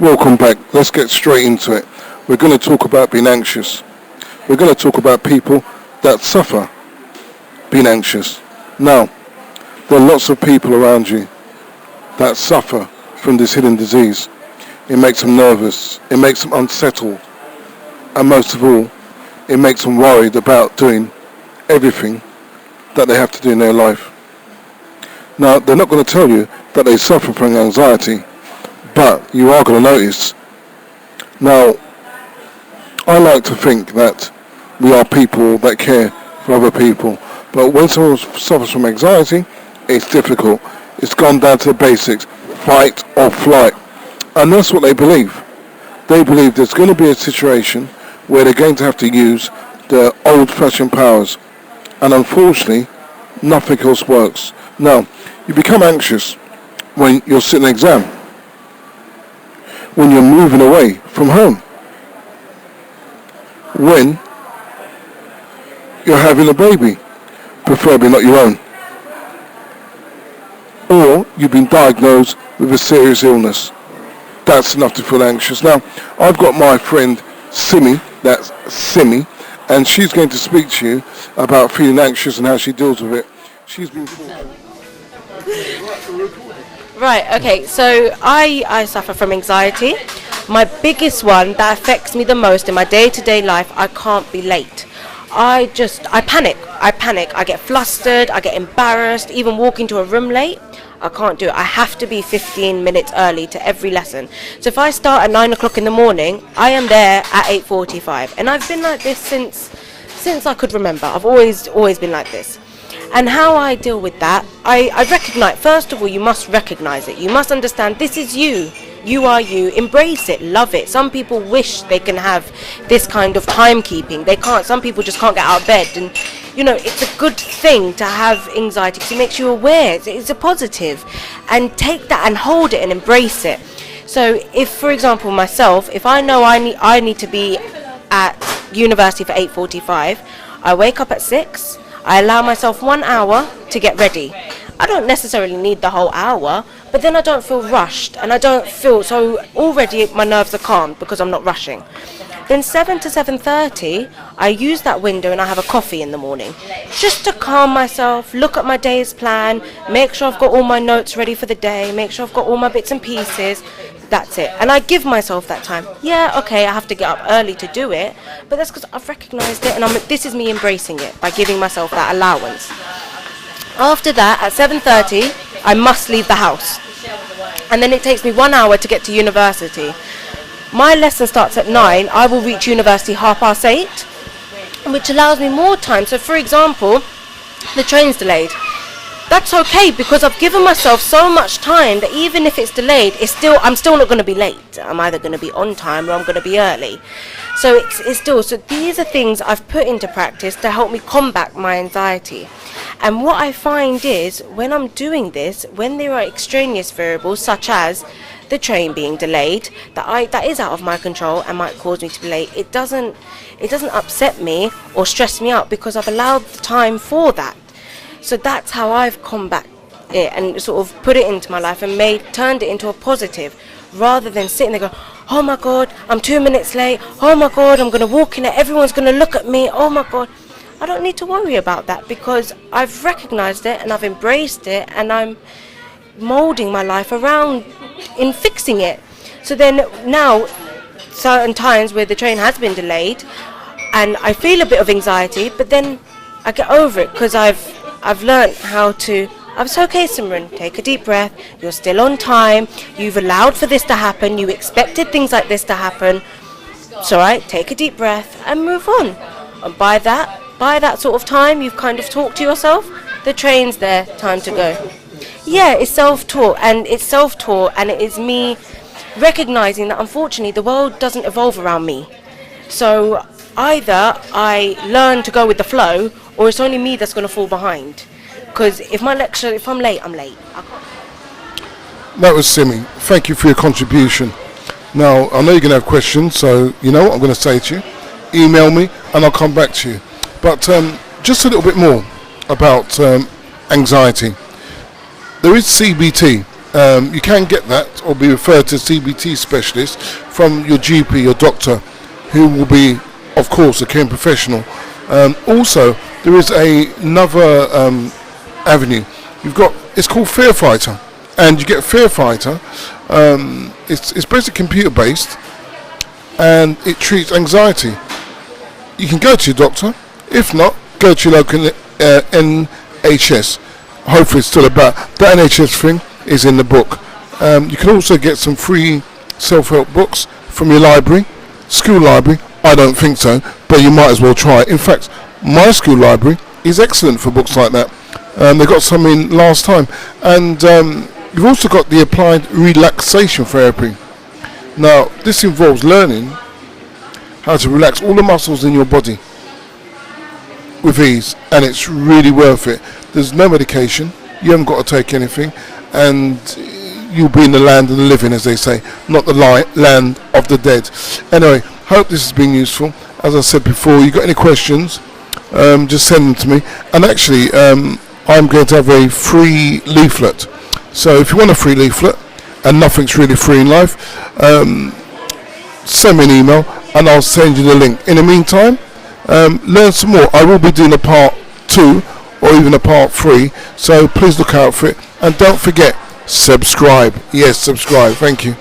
Welcome back. Let's get straight into it. We're going to talk about being anxious. We're going to talk about people that suffer being anxious. Now, there are lots of people around you that suffer from this hidden disease. It makes them nervous. It makes them unsettled. And most of all, it makes them worried about doing everything that they have to do in their life. Now, they're not going to tell you that they suffer from anxiety, but you are going to notice. Now, I like to think that we are people that care for other people, but when someone suffers from anxiety, it's difficult. It's gone down to the basics, fight or flight, and that's what they believe. They believe there's going to be a situation where they're going to have to use their old-fashioned powers, and unfortunately, nothing else works. Now, you become anxious when you're sitting an exam, when you're moving away from home, when you're having a baby, preferably not your own, or you've been diagnosed with a serious illness. That's enough to feel anxious. Now, I've got my friend Simi, that's Simi, and she's going to speak to you about feeling anxious and how she deals with it. She's been... Right, okay, so I suffer from anxiety. My biggest one that affects me the most in my day-to-day life, I can't be late. I panic, I get flustered, I get embarrassed, even walking to a room late, I can't do it. I have to be 15 minutes early to every lesson. So if I start at 9 o'clock in the morning, I am there at 8:45. And I've been like this since I could remember. I've always been like this. And how I deal with that, I recognize, first of all, you must recognize it. You must understand this is you. You are you. Embrace it. Love it. Some people wish they can have this kind of timekeeping. They can't. Some people just can't get out of bed. And, you know, it's a good thing to have anxiety because it makes you aware. It's a positive. And take that and hold it and embrace it. So if, for example, myself, if I know I need to be at university for 8:45, I wake up at 6. I allow myself 1 hour to get ready. I don't necessarily need the whole hour, but then I don't feel rushed and I don't feel, so already my nerves are calmed because I'm not rushing. Then 7 to 7:30, I use that window and I have a coffee in the morning. Just to calm myself, look at my day's plan, make sure I've got all my notes ready for the day, make sure I've got all my bits and pieces. That's it. And I give myself that time. Yeah, okay, I have to get up early to do it, but that's because I've recognized it and this is me embracing it by giving myself that allowance. After that, at 7:30, I must leave the house. And then it takes me 1 hour to get to university. My lesson starts at 9. I will reach university 8:30, which allows me more time. So, for example, the train's delayed. That's okay because I've given myself so much time that even if it's delayed, I'm still not going to be late. I'm either going to be on time or I'm going to be early. So so these are things I've put into practice to help me combat my anxiety. And what I find is when I'm doing this, when there are extraneous variables such as the train being delayed, that is out of my control and might cause me to be late, it doesn't upset me or stress me out because I've allowed the time for that. So that's how I've combated it and sort of put it into my life and turned it into a positive, rather than sitting there going, oh my God, I'm 2 minutes late. Oh my God, I'm going to walk in it. Everyone's going to look at me. Oh my God. I don't need to worry about that because I've recognized it and I've embraced it and I'm molding my life around in fixing it. So then now, certain times where the train has been delayed and I feel a bit of anxiety, but then I get over it because I've learned how to, it's okay, Simran, take a deep breath, you're still on time, you've allowed for this to happen, you expected things like this to happen, it's alright, take a deep breath and move on. And by that sort of time, you've kind of talked to yourself, the train's there, time to go. Yeah, it's self-taught and it is me recognizing that unfortunately the world doesn't evolve around me. So either I learn to go with the flow or it's only me that's going to fall behind. Because if I'm late, I'm late. That was Simi. Thank you for your contribution. Now, I know you're going to have questions, so you know what I'm going to say to you. Email me and I'll come back to you. But just a little bit more about anxiety. There is CBT, You can get that or be referred to a CBT specialist from your GP, your doctor, who will be, of course, a caring professional. Also, there is another avenue. It's called Fear Fighter, and you get Fear Fighter. It's basically computer based, and it treats anxiety. You can go to your doctor. If not, go to your local NHS. Hopefully it's still about. That NHS thing is in the book. You can also get some free self-help books from your library, school library. I don't think so, but you might as well try it. In fact, my school library is excellent for books like that. They got some in last time. And you've also got the applied relaxation therapy. Now, this involves learning how to relax all the muscles in your body with ease, and it's really worth it. There's no medication, you haven't got to take anything, and you'll be in the land of the living, as they say, not the land of the dead. Anyway, hope this has been useful. As I said before, you got any questions, just send them to me. And actually, I'm going to have a free leaflet. So if you want a free leaflet, and nothing's really free in life, send me an email and I'll send you the link. In the meantime, learn some more. I will be doing a part 2 or even a part 3, so please look out for it. And don't forget, subscribe. Yes, subscribe. Thank you.